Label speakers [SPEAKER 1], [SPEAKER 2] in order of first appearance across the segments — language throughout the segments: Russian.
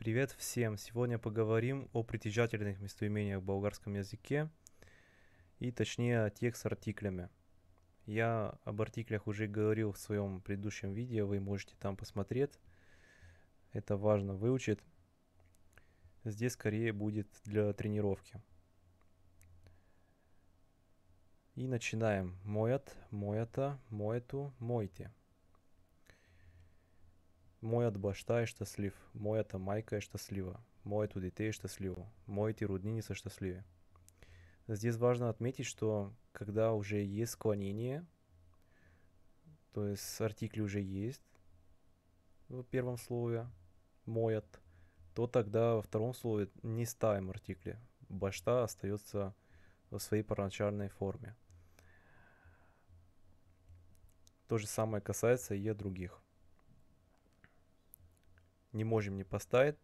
[SPEAKER 1] Привет всем! Сегодня поговорим о притяжательных местоимениях в болгарском языке, и точнее о тех с артиклями. Я об артиклях уже говорил в своем предыдущем видео, вы можете там посмотреть. Это важно выучить. Здесь скорее будет для тренировки. И начинаем. Моят, моята, моету, мойте. Моят баща е щастлив. Моята майка е щастлива. Моето дете е щастливо. Моите роднини са щастливи. Здесь важно отметить, что когда уже есть склонение, то есть артикль уже есть в первом слове «моят», то тогда во втором слове не ставим артикли. Башта остается в своей первоначальной форме. То же самое касается и других. Не можем не поставить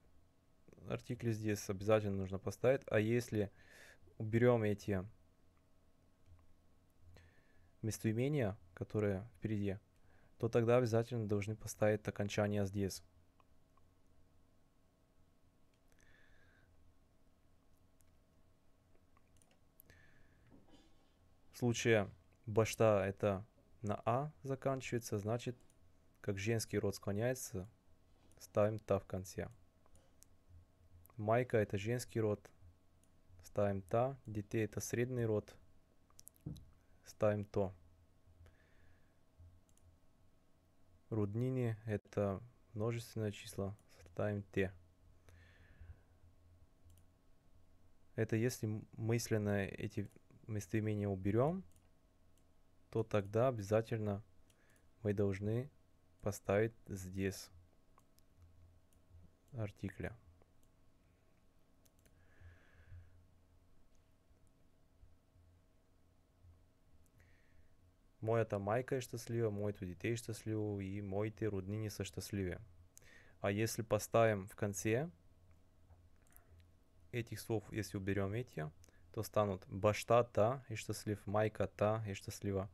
[SPEAKER 1] артикли здесь, обязательно нужно поставить. А если уберем эти местоимения, которые впереди, то тогда обязательно должны поставить окончание здесь. В случае башта это на А заканчивается, значит, как женский род склоняется, ставим та в конце. Майка это женский род, ставим та. Детей это средний род, ставим то. Роднини это множественное число, ставим те. Это если мысленно эти местоимения уберем, то тогда обязательно мы должны поставить здесь артикля. Моята майка е щастлива, моето дете е щастливо и моите роднини са щастливи. А если поставим в конце этих слов, если уберем эти, то станут баща та е щастлив, майка та е щастлива,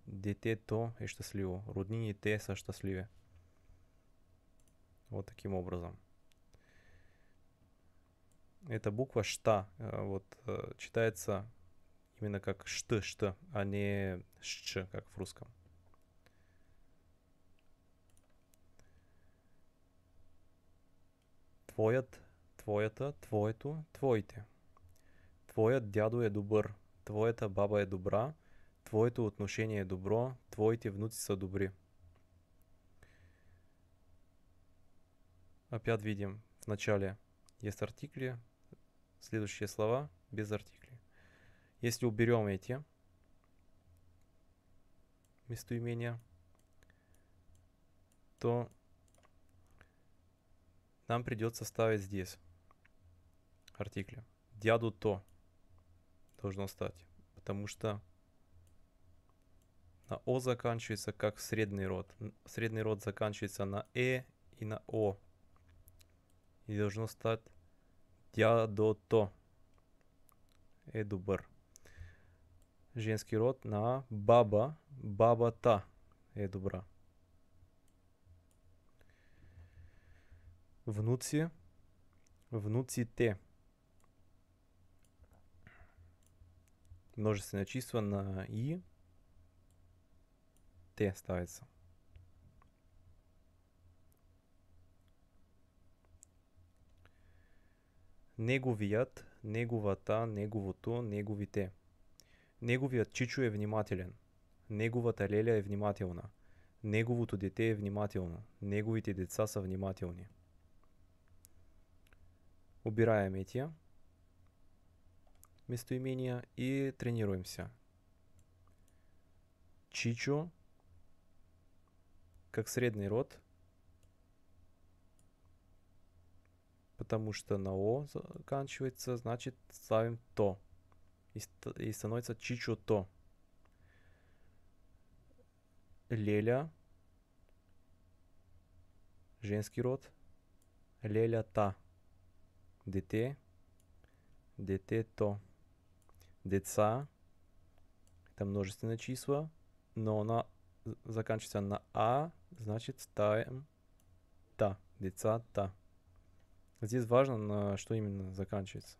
[SPEAKER 1] детето е щастливо, роднините са щастливи. Вот таким образом. Эта буква «шта» читается именно как «шт», а не «щ», как в русском. Твоят, твоята, твоето, твоите. Твоят дядо е добър, твоята баба е добра, твоето отношение е добро, твоите внуци са добри. Опять видим в начале есть артикли, следующие слова без артиклей. Если уберем эти местоимения, то нам придется ставить здесь артикли. Дяду то должно стать, потому что на О заканчивается как средний род. Средний род заканчивается на и на О. И должно стать дядо-то е добър. Женский род на баба, баба-та е добра. Внуци, внуците. Множественное число на и, те ставится. Неговият, неговата, неговото, неговите. Неговият чичо е внимателен. Неговата леля е внимателна. Неговото дете е внимателно. Неговите деца са внимателни. Убираем эти местоимения и тренируемся. Чичо как средний род, потому что на О заканчивается, значит ставим то. И становится чичо-то. Леля, женский род, леля-та. Дете, дете-то. Деца, это множественное число, но она заканчивается на А, значит ставим та. Деца-та. Здесь важно, на что именно заканчивается.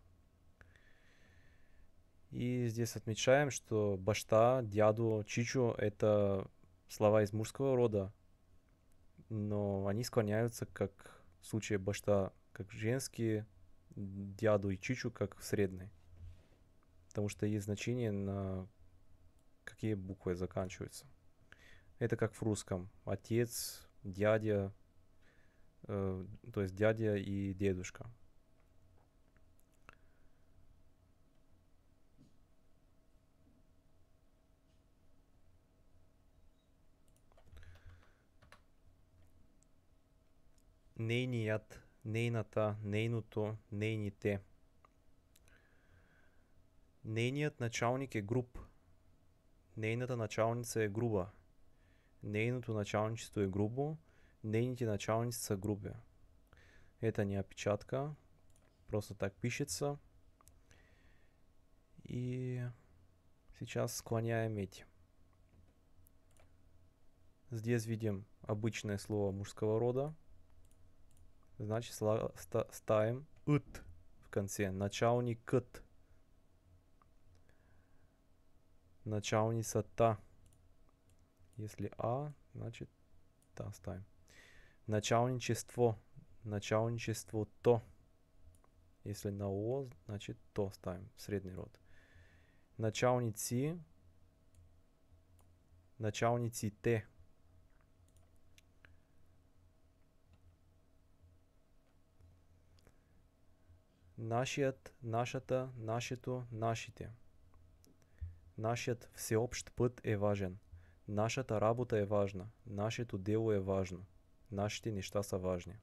[SPEAKER 1] И здесь отмечаем, что башта, дяду, чичу — это слова из мужского рода, но они склоняются, как в случае башта, как женские, дяду и чичу как средний. Потому что есть значение, на какие буквы заканчиваются. Это как в русском. Отец, дядя, то есть дядя и дедушка. Нейният, нейната, нейното, нейните. Нейният началник е груб. Нейната началница е груба. Нейното началничество е грубо. Нейните началници са груби. Это не опечатка. Просто так пишется. И сейчас склоняем эти. Здесь видим обычное слово мужского рода. Значит, ставим «ут» в конце. Начальникът. Начальница-та. Если «а», значит «та» ставим. Начальничество. Начальничество-то. Если на «о», значит «то» ставим. Средний род. Начальници. Начальниците. Нашият, нашата, нашето, нашите. Нашият всеобщ път е важен. Нашата работа е важна. Нашето дело е важно. Нашите неща са важни.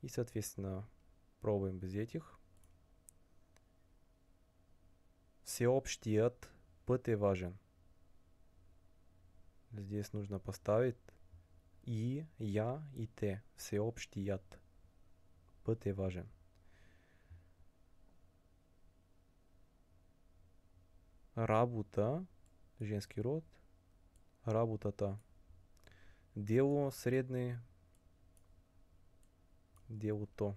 [SPEAKER 1] И, соответственно, пробуем без этих. Всеобщият път е важен. Здесь нужно поставить и, я и те. Всеобщият път е важен. Работа, женский род. Работата. Дело средний. Делото.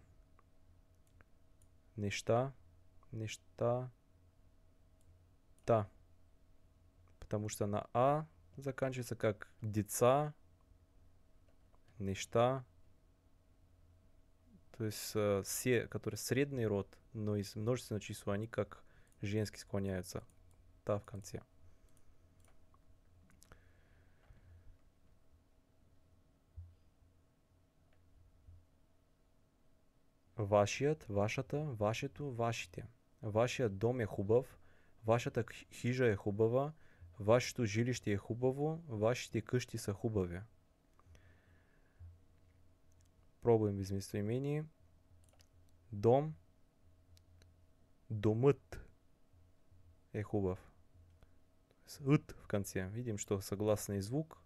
[SPEAKER 1] Неща. Неща. Та. Потому что на А заканчивается как деца. Неща. То есть все, которые средний род, но из множественного числа, они как женский склоняются. Та в конце. Вашият, вашата, вашето, вашите. Вашият дом е хубав. Вашата хижа е хубава. Вашето жилище е хубаво. Вашите къщи са хубави. Пробуем без местоимений. Дом. Домът е хубав. «Т» в конце. Видим, что согласный звук,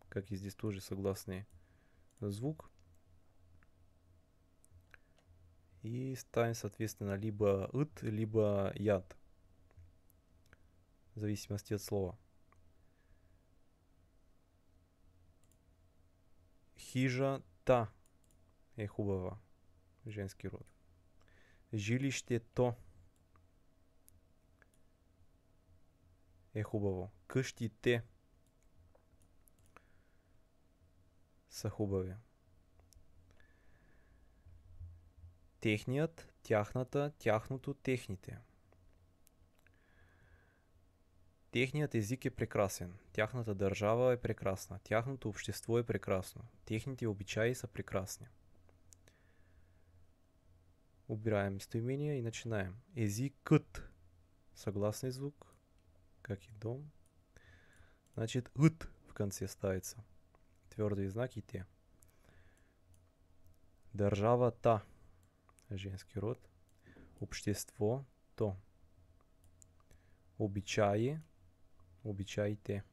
[SPEAKER 1] как и здесь тоже согласный звук. И ставим, соответственно, либо «т», либо «яд». В зависимости от слова. Хижа-та е хубава. Женский род. Жилище-то е хубаво. Къщите са хубави. Техният, тяхната, тяхното, техните. Техният език е прекрасен. Тяхната държава е прекрасна. Тяхното общество е прекрасно. Техните обичаи са прекрасни. Убираем местоимение и начинаем. Езикът. Согласный звук, как и дом. Значит, «т» в конце ставится. Твердые знаки «те». Държава-та. Женский род. Общество-то. Обичаи. Обичаите.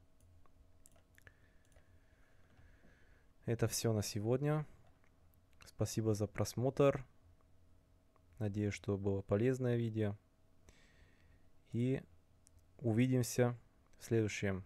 [SPEAKER 1] Это все на сегодня. Спасибо за просмотр. Надеюсь, что было полезное видео. И увидимся в следующем